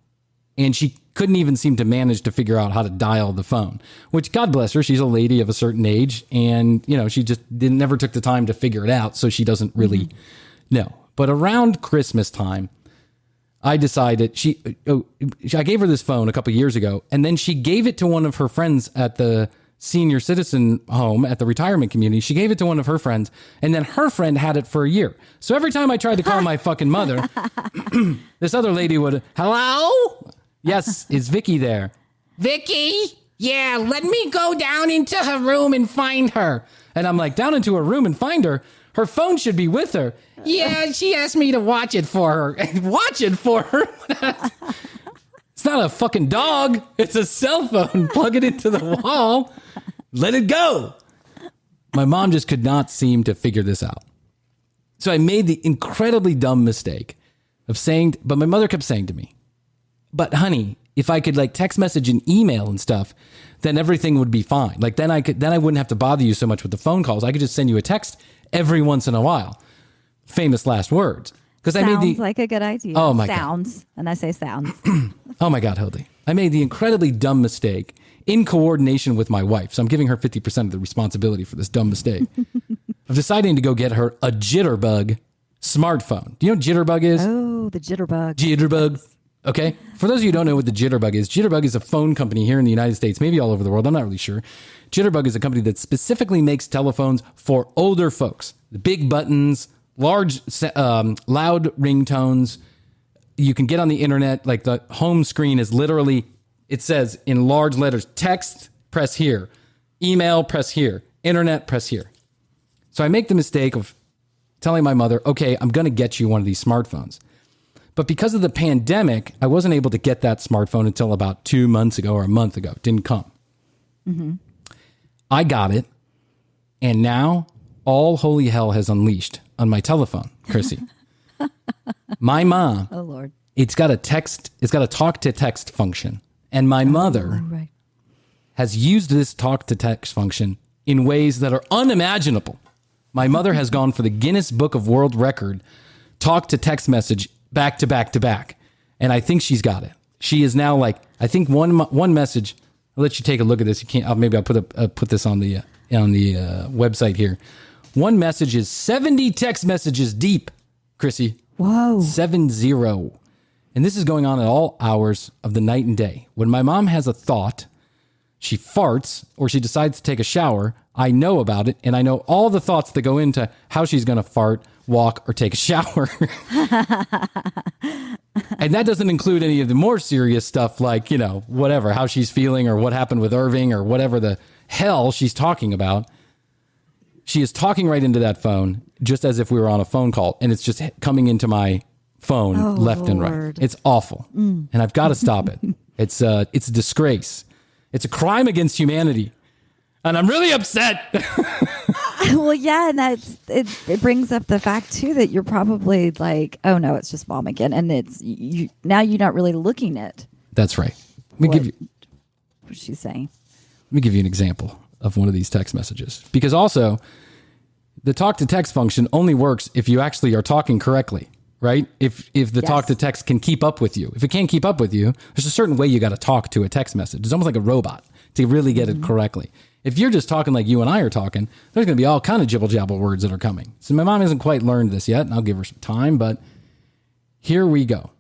And she couldn't even seem to manage to figure out how to dial the phone, which, God bless her, she's a lady of a certain age. And, she just never took the time to figure it out. So she doesn't really know. But around Christmas time, I decided I gave her this phone a couple years ago. And then she gave it to one of her friends at the senior citizen home at the retirement community. She gave it to one of her friends, and then her friend had it for a year. So every time I tried to call my fucking mother, this other lady would, "Hello? Yes, is Vicky there?" "Vicky? Yeah, let me go down into her room and find her." And I'm like, "Down into her room and find her? Her phone should be with her." "Yeah, she asked me to watch it for her." Watch it for her? It's not a fucking dog. It's a cell phone. Plug it into the wall. Let it go. My mom just could not seem to figure this out. So I made the incredibly dumb mistake of saying, but my mother kept saying to me, "But honey, if I could text message and email and stuff, then everything would be fine. Then I wouldn't have to bother you so much with the phone calls. I could just send you a text every once in a while." Famous last words. Because I made like a good idea. Oh my sounds, God. And I say sounds. Oh my God, Hoadley. I made the incredibly dumb mistake in coordination with my wife. So I'm giving her 50% of the responsibility for this dumb mistake of deciding to go get her a Jitterbug smartphone. Do you know what Jitterbug is? Oh, the Jitterbug. Jitterbug. Okay. For those of you who don't know what the Jitterbug is a phone company here in the United States, maybe all over the world. I'm not really sure. Jitterbug is a company that specifically makes telephones for older folks. The big buttons, large, loud ringtones. You can get on the internet. Like the home screen is literally, it says in large letters, text, press here, email, press here, internet, press here. So I make the mistake of telling my mother, "Okay, I'm going to get you one of these smartphones." But because of the pandemic, I wasn't able to get that smartphone until about 2 months ago or a month ago. It didn't come. Mm-hmm. I got it. And now all holy hell has unleashed on my telephone, Chrissy. My mom, oh Lord, it's got a talk to text function. And my mother has used this talk to text function in ways that are unimaginable. My mother has gone for the Guinness Book of World Record talk to text message back to back to back. And I think she's got it. She is now I think one message. I'll let you take a look at this. You can't, maybe I'll put this on the website here. One message is 70 text messages deep, Chrissy. Whoa. 70. And this is going on at all hours of the night and day. When my mom has a thought, she farts, or she decides to take a shower, I know about it, and I know all the thoughts that go into how she's going to fart, walk, or take a shower. And that doesn't include any of the more serious stuff like, whatever, how she's feeling or what happened with Irving or whatever the hell she's talking about. She is talking right into that phone. just as if we were on a phone call, and it's just coming into my phone left and right. It's awful. And I've got to stop it. It's a disgrace. It's a crime against humanity. And I'm really upset. Well, yeah, and it brings up the fact too that you're probably like, oh no, it's just mom again, and now you're not really looking at. That's right. What she's saying. Let me give you an example of one of these text messages, because also the talk to text function only works if you actually are talking correctly, right? If the talk to text can keep up with you. If it can't keep up with you, there's a certain way you got to talk to a text message. It's almost like a robot to really get it correctly. If you're just talking like you and I are talking, there's going to be all kind of jibble-jabble words that are coming. So my mom hasn't quite learned this yet, and I'll give her some time, but here we go.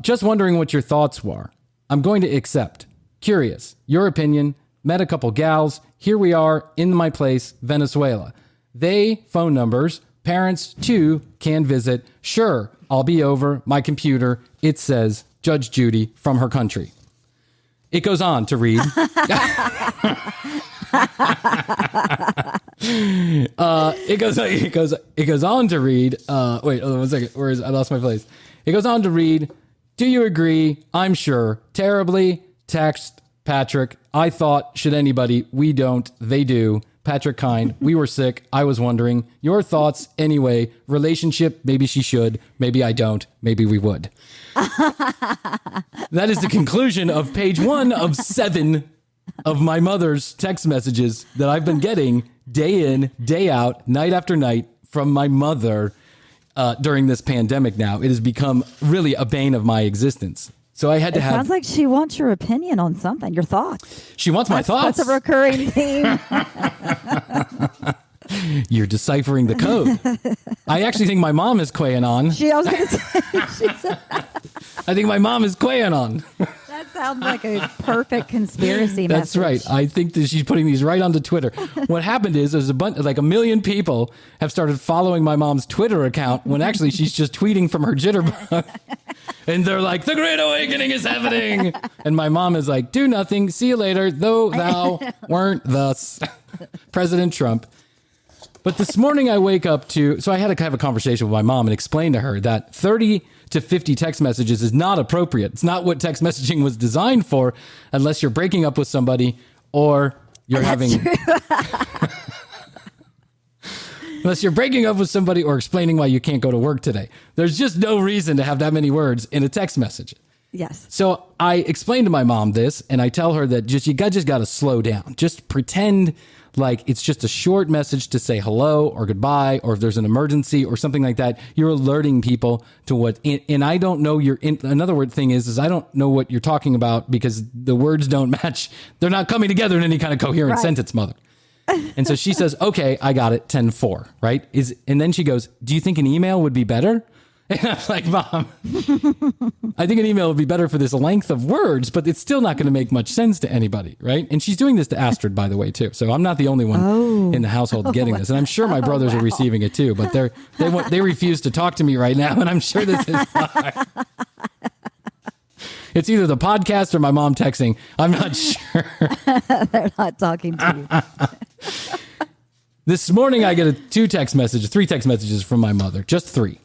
Just wondering what your thoughts were. I'm going to accept. Curious. Your opinion. Met a couple gals. Here we are in my place, Venezuela. They, phone numbers. Parents, too, can visit. Sure, I'll be over. My computer. It says, Judge Judy from her country. It goes on to read. It goes on to read. Wait, hold on 1 second. I lost my place. It goes on to read. Do you agree? I'm sure. Terribly. Text Patrick. I thought, should anybody? We don't. They do. Patrick Kind. We were sick. I was wondering. Your thoughts anyway. Relationship. Maybe she should. Maybe I don't. Maybe we would. That is the conclusion of page 1 of 7 of my mother's text messages that I've been getting day in, day out, night after night from my mother during this pandemic now. It has become really a bane of my existence. So I had to have... Sounds like she wants your opinion on something, your thoughts. She wants my thoughts. That's a recurring theme. You're deciphering the code. I actually think my mom is Qanon. I was going to say... I think my mom is Qanon. That sounds like a perfect conspiracy message. That's right. I think that she's putting these right onto Twitter. What happened is there's like a million people have started following my mom's Twitter account when actually she's just tweeting from her jitterbug. And they're like, the Great Awakening is happening. And my mom is like, do nothing. See you later. Though thou weren't thus. President Trump. But this morning I wake up to, so I had to have a conversation with my mom and explain to her that 30 to 50 text messages is not appropriate. It's not what text messaging was designed for unless you're breaking up with somebody or you're unless you're breaking up with somebody or explaining why you can't go to work today. There's just no reason to have that many words in a text message. Yes. So I explained to my mom this, and I tell her that you got to slow down. Just pretend like it's just a short message to say hello or goodbye, or if there's an emergency or something like that, you're alerting people to what, and I don't know another word thing is I don't know what you're talking about because the words don't match. They're not coming together in any kind of coherent sentence, mother. And so she says, okay, I got it. 10-4, right? And then she goes, do you think an email would be better? And I'm like, Mom, I think an email would be better for this length of words, but it's still not going to make much sense to anybody, right? And she's doing this to Astrid, by the way, too. So I'm not the only one in the household getting this. And I'm sure my brothers are receiving it, too. But they refuse to talk to me right now, and I'm sure this is why. It's either the podcast or my mom texting. I'm not sure. They're not talking to you. This morning, I get 3 text messages from my mother. Just 3.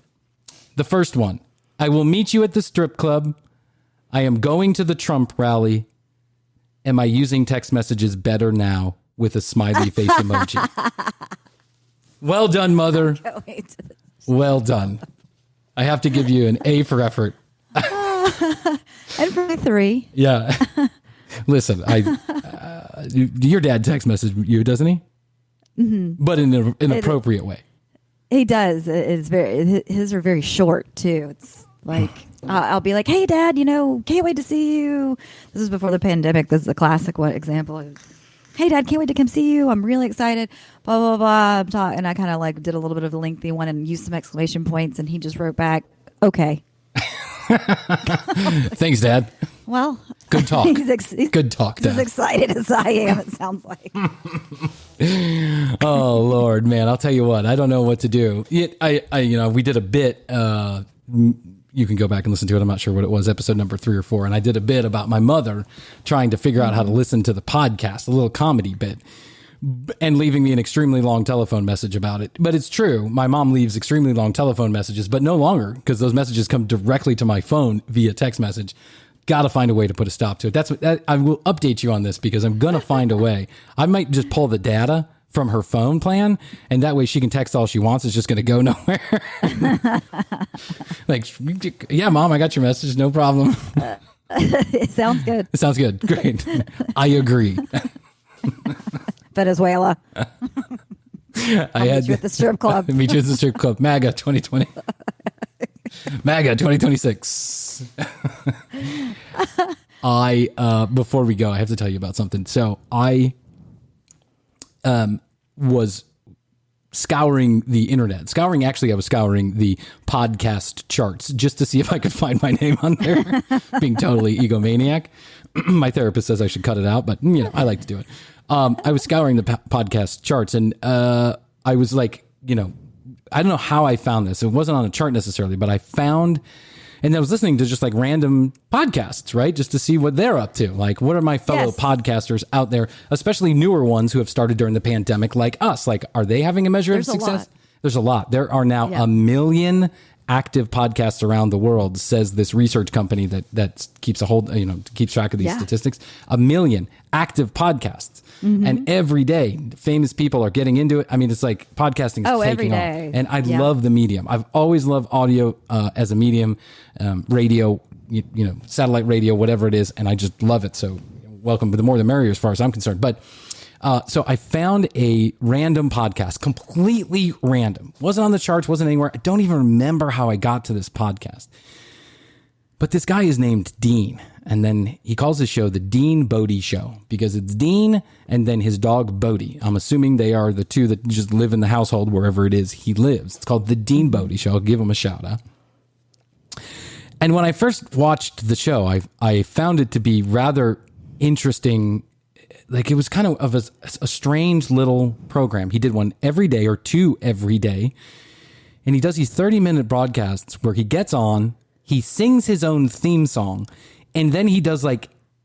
The first one, I will meet you at the strip club. I am going to the Trump rally. Am I using text messages better now with a smiley face emoji? Well done, Mother. Well done. I have to give you an A for effort. And for 3. Yeah. Listen, your dad text messaged you, doesn't he? Mm-hmm. But in an appropriate way. He does. His are very short too. It's like I'll be like, "Hey, Dad, can't wait to see you." This is before the pandemic. This is a classic example. Hey, Dad, can't wait to come see you. I'm really excited. Blah blah blah. And I kind of like did a little bit of a lengthy one and used some exclamation points, and he just wrote back, "Okay." Thanks, Dad. Well, good talk. Good talk, Dad. He's as excited as I am. It sounds like. Oh Lord, man! I'll tell you what. I don't know what to do. We did a bit. You can go back and listen to it. I'm not sure what it was, episode number 3 or 4. And I did a bit about my mother trying to figure out how to listen to the podcast, a little comedy bit. and leaving me an extremely long telephone message about it. But it's true. My mom leaves extremely long telephone messages, but no longer, because those messages come directly to my phone via text message. Got to find a way to put a stop to it. I will update you on this because I'm going to find a way. I might just pull the data from her phone plan, and that way she can text all she wants. It's just going to go nowhere. Like, yeah, Mom, I got your message. No problem. It sounds good. It sounds good. Great. I agree. Venezuela. I meet you at the strip club. Meet you at the strip club. MAGA 2020. MAGA 2026. Before we go, I have to tell you about something. So I was scouring the internet. I was scouring the podcast charts just to see if I could find my name on there. Being totally egomaniac. My therapist says I should cut it out, but I like to do it. I was scouring the podcast charts, and I was like, I don't know how I found this. It wasn't on a chart necessarily, but I found, and I was listening to just like random podcasts, right? Just to see what they're up to. Like, what are my fellow podcasters out there, especially newer ones who have started during the pandemic, like us? Like, are they having a measure of success? There's a lot. There are now 1 million active podcasts around the world, says this research company that keeps keeps track of these statistics. 1 million active podcasts. Mm-hmm. And every day, famous people are getting into it. I mean, it's like podcasting is taking off. And I love the medium. I've always loved audio as a medium, radio, satellite radio, whatever it is. And I just love it. So welcome. But the more the merrier as far as I'm concerned. But so I found a random podcast, completely random. Wasn't on the charts, wasn't anywhere. I don't even remember how I got to this podcast. But this guy is named Dean. And then he calls his show the Dean Bodie Show because it's Dean and then his dog Bodie. I'm assuming they are the two that just live in the household wherever it is he lives. It's called the Dean Bodie Show. I'll give him a shout out. And when I first watched the show, I found it to be rather interesting. Like, it was kind of a strange little program. He did one every day or two every day. And he does these 30-minute broadcasts where he gets on, he sings his own theme song, and then he does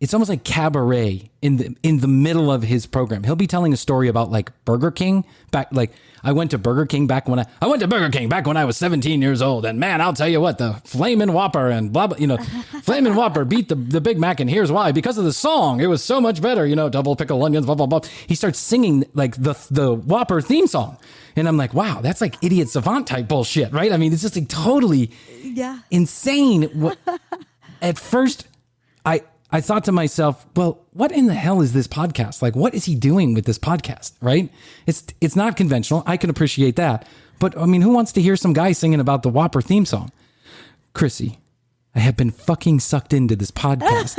it's almost like cabaret in the middle of his program. He'll be telling a story about like Burger King I went to Burger King back when I was 17 years old, and man, I'll tell you what, the Flamin' Whopper and blah blah, Flamin' Whopper beat the Big Mac, and here's why: because of the song, it was so much better, double pickle onions, blah blah blah. He starts singing like the Whopper theme song, and I'm like, wow, that's like idiot savant type bullshit, right? I mean, it's just like totally insane. At first, I thought to myself, well, what in the hell is this podcast? Like, what is he doing with this podcast, right? It's not conventional. I can appreciate that. But, I mean, who wants to hear some guy singing about the Whopper theme song? Chrissy, I have been fucking sucked into this podcast.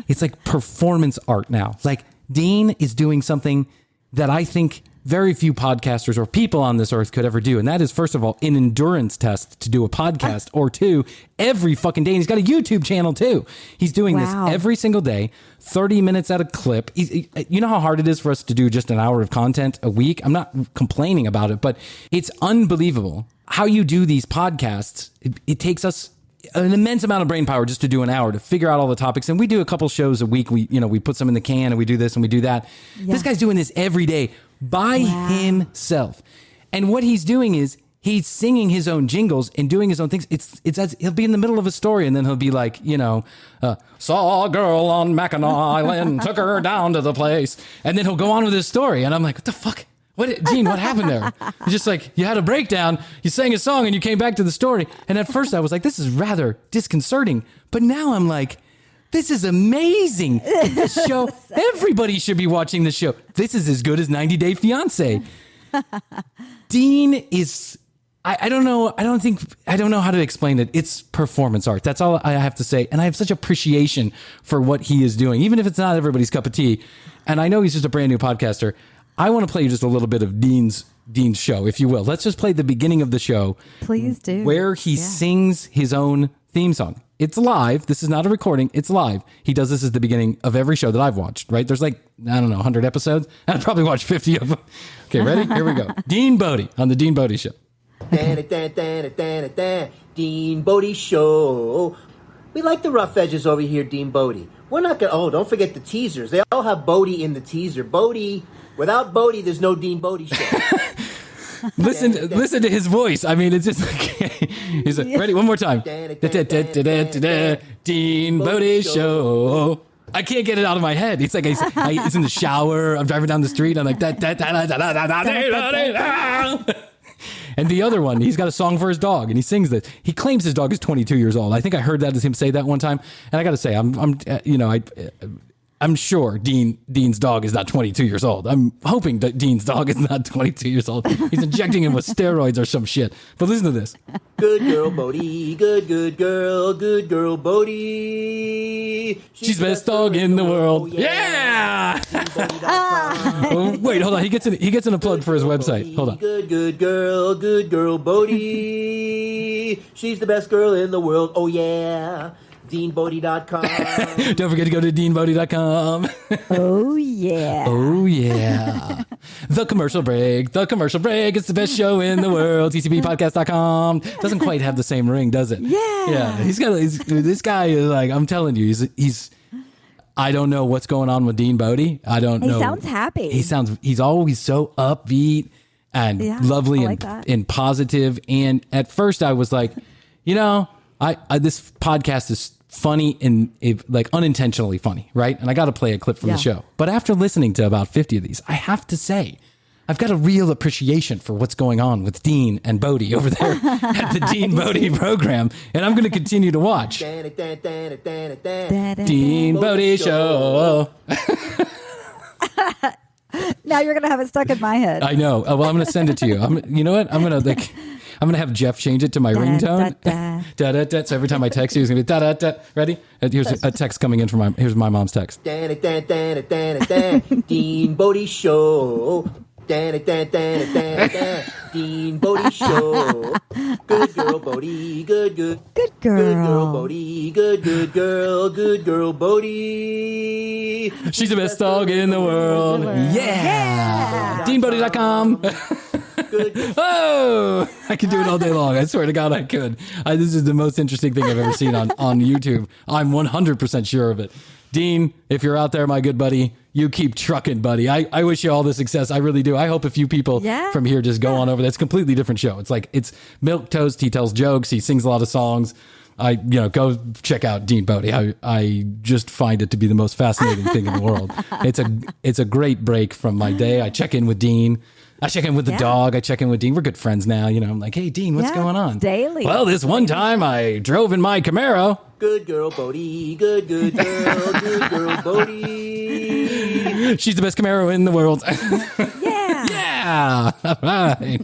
It's like performance art now. Like, Dean is doing something that I think very few podcasters or people on this earth could ever do. And that is, first of all, an endurance test to do a podcast, or two, every fucking day. And he's got a YouTube channel too. He's doing this every single day, 30 minutes at a clip. You know how hard it is for us to do just an hour of content a week? I'm not complaining about it, but it's unbelievable how you do these podcasts. It takes us an immense amount of brain power just to do an hour to figure out all the topics. And we do a couple shows a week. We put some in the can and we do this and we do that. Yeah. This guy's doing this every day by himself. And what he's doing is he's singing his own jingles and doing his own things. It's as he'll be in the middle of a story and then he'll be like, saw a girl on Mackinac Island, took her down to the place. And then he'll go on with his story. And I'm like, what the fuck? Gene, what happened there? It's just like, you had a breakdown, you sang a song, and you came back to the story. And at first I was like, this is rather disconcerting. But now I'm like, this is amazing. This show, everybody should be watching this show. This is as good as 90 Day Fiance. Dean is, I don't know. I don't know how to explain it. It's performance art. That's all I have to say. And I have such appreciation for what he is doing, even if it's not everybody's cup of tea. And I know he's just a brand new podcaster. I want to play you just a little bit of Dean's show, if you will. Let's just play the beginning of the show. Please do. Where he sings his own theme song. It's live. This is not a recording. It's live. He does this at the beginning of every show that I've watched, right? There's 100 episodes. I've probably watched 50 of them. Okay, ready? Here we go. Dean Bodie on the Dean Bodie Show. Dean Bodie Show. We like the rough edges over here, Dean Bodie. We're not gonna. Oh, don't forget the teasers. They all have Bodie in the teaser. Bodie. Without Bodie, there's no Dean Bodie show. Listen to his voice. I mean, it's just like he's like, ready one more time. Dean Bodie show. I can't get it out of my head. It's like he's in the shower. I'm driving down the street. I'm like And the other one, he's got a song for his dog, and he sings this. He claims his dog is 22 years old. I think I heard that as him say that one time. And I got to say, I'm sure Dean's dog is not 22 years old. I'm hoping that Dean's dog is not 22 years old. He's injecting him with steroids or some shit. But listen to this. Good girl, Bodie. Good girl, Bodie. She's the best dog in the world. Yeah! Oh, wait, hold on. He gets in a plug for his website. Hold on. Good girl, Bodie. She's the best girl in the world. Oh, yeah. DeanBodie.com. Don't forget to go to DeanBodie.com. Oh, yeah. Oh, yeah. The commercial break. It's the best show in the world. TCBpodcast.com. Doesn't quite have the same ring, does it? Yeah. Yeah. This guy is like, I'm telling you, he's I don't know what's going on with Dean Bodie. I don't know. He sounds happy. He's always so upbeat and lovely and positive. And at first I was like, this podcast is funny and like unintentionally funny, right? And I got to play a clip from the show. But after listening to about 50 of these, I have to say, I've got a real appreciation for what's going on with Dean and Bodie over there at the Dean Bodie program. And I'm going to continue to watch. Dean Bodie Show. Now you're going to have it stuck in my head. I know. Well, I'm going to send it to you. You know what? I'm going to have Jeff change it to my ringtone. Da, da, da. So every time I text you, it's going to be da, da, da. Ready? Here's a text coming in from here's my mom's text. Dean Bodie Show. Dean Bodie Show. Good girl, Bodie. Good girl. Good girl, Bodie. Good girl, Bodie. She's the best dog in the world. Yeah. DeanBodie.com. Oh, I could do it all day long. I swear to God, I could. This is the most interesting thing I've ever seen on YouTube. I'm 100% sure of it. Dean, if you're out there, my good buddy, you keep trucking, buddy. I wish you all the success. I really do. I hope a few people from here just go on over. That's a completely different show. It's like, it's milquetoast. He tells jokes. He sings a lot of songs. Go check out Dean Bodie. I just find it to be the most fascinating thing in the world. It's a great break from my day. I check in with Dean. I check in with the dog. I check in with Dean. We're good friends now. I'm like, hey, Dean, what's going on? Daily. Well, this one time I drove in my Camaro. Good girl, Bodie. Good girl. Good girl, Bodie. She's the best Camaro in the world. Yeah. Yeah. All right.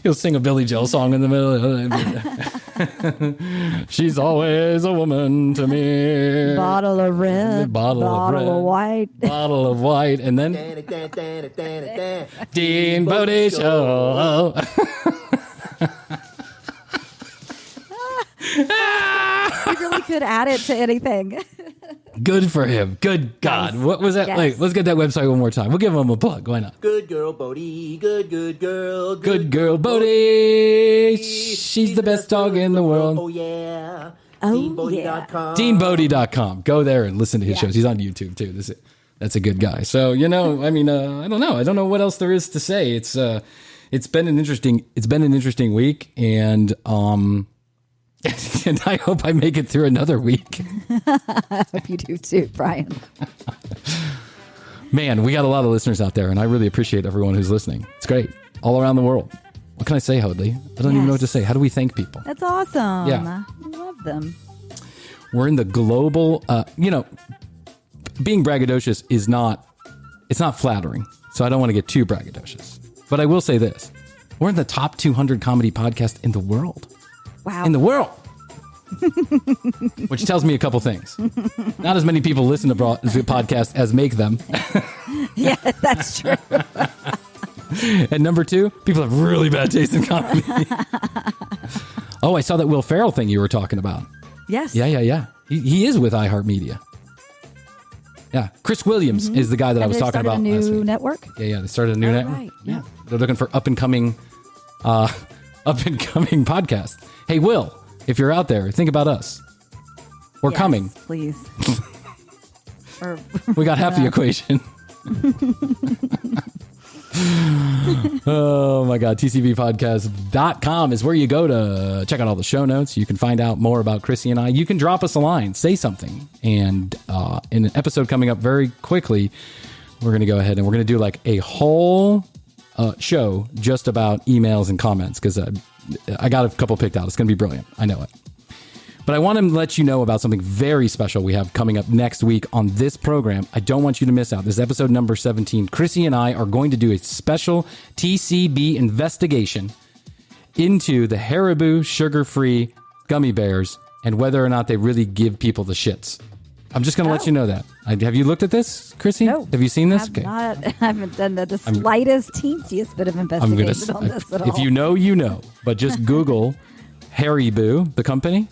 He'll sing a Billy Joel song in the middle. She's always a woman to me. Bottle of red. Bottle of white. Bottle of white. And then Dean Bodie Show. You really could add it to anything. Good for him. Good God. Nice. What was that? Yes. Wait, let's get that website one more time. We'll give him a plug. Why not? Good girl, Bodie. Good girl. Good girl, Bodie. She's the best dog in the world. Oh, yeah. DeanBodie.com. DeanBodie.com. Go there and listen to his shows. He's on YouTube, too. That's a good guy. So, I don't know. I don't know what else there is to say. It's been an interesting week, and and I hope I make it through another week. I hope you do too, Bryan. Man, we got a lot of listeners out there, and I really appreciate everyone who's listening. It's great. All around the world. What can I say, Hoadley? I don't even know what to say. How do we thank people? That's awesome. Yeah. I love them. We're in the global, being braggadocious it's not flattering. So I don't want to get too braggadocious. But I will say this. We're in the top 200 comedy podcast in the world. Wow. In the world. Which tells me a couple things. Not as many people listen to podcasts as make them. Yeah, that's true. And number two, people have really bad taste in comedy. Oh, I saw that Will Ferrell thing you were talking about. Yes. Yeah. He is with iHeartMedia. Yeah. Chris Williams is the guy that I was talking about last week. They started a new network? Yeah. They started a new network. Right. Yeah. They're looking for up and coming podcast. Hey, Will, if you're out there, think about us. We're coming. Please. We got half the equation. Oh my God. TCBpodcast.com is where you go to check out all the show notes. You can find out more about Chrissy and I. You can drop us a line, say something. And in an episode coming up very quickly, we're going to go ahead and we're going to do like a whole show just about emails and comments because I got a couple picked out. It's going to be brilliant. I know it. But I want to let you know about something very special we have coming up next week on this program. I don't want you to miss out. This is episode number 17. Chrissy and I are going to do a special TCB investigation into the Haribo sugar-free gummy bears and whether or not they really give people the shits. I'm just going to let you know that. Have you looked at this, Chrissy? No. Have you seen this? I haven't done the slightest, teensiest bit of investigation on this at all. If you know, you know. But just Google Haribo, the company.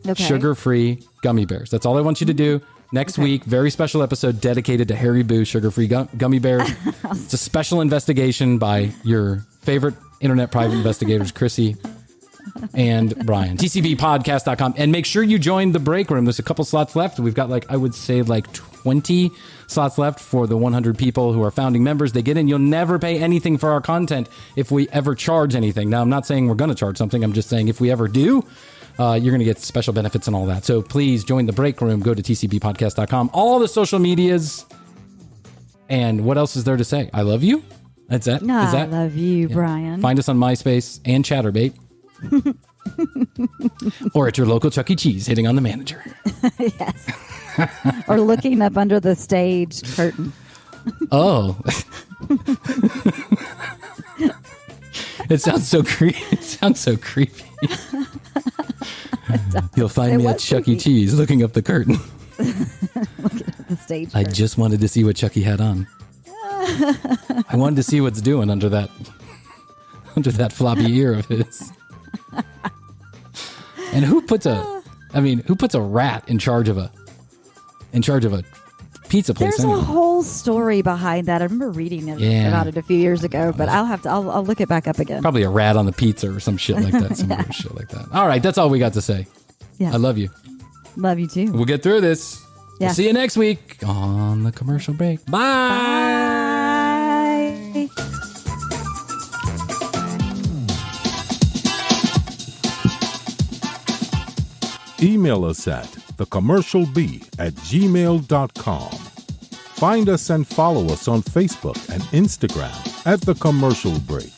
Okay. Sugar-free gummy bears. That's all I want you to do. Next week, very special episode dedicated to Haribo sugar-free gummy bears. It's a special investigation by your favorite internet private investigators, Chrissy and Bryan. TCBpodcast.com. And make sure you join the break room. There's a couple slots left. We've got I would say 20 slots left for the 100 people who are founding members. They get in. You'll never pay anything for our content if we ever charge anything. Now, I'm not saying we're going to charge something. I'm just saying if we ever do, you're going to get special benefits and all that. So please join the break room. Go to tcbpodcast.com. All the social medias. And what else is there to say? I love you. That's it. No, I love you, Bryan. Find us on MySpace and Chatterbait. Or at your local Chuck E. Cheese hitting on the manager. Yes. Or looking up under the stage curtain. Oh. It sounds so creepy. You'll find me at Chuck E. Cheese looking up the curtain. Looking at the stage I just wanted to see what Chucky had on. I wanted to see what's doing under that floppy ear of his. And who puts a rat in charge of a pizza place? There's a whole story behind that. I remember reading about it a few years ago, but I'll look it back up again. Probably a rat on the pizza or some shit like that. Some weird shit like that. All right, that's all we got to say. Yes. I love you. Love you too. We'll get through this. Yes. We'll see you next week on the commercial break. Bye. Bye. Email us at thecommercialb@gmail.com. Find us and follow us on Facebook and Instagram at The Commercial Break.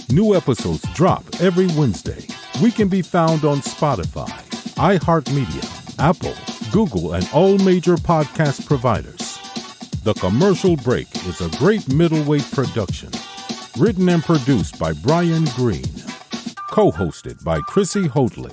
New episodes drop every Wednesday. We can be found on Spotify, iHeartMedia, Apple, Google, and all major podcast providers. The Commercial Break is a great middleweight production. Written and produced by Bryan Green. Co-hosted by Chrissy Hoadley.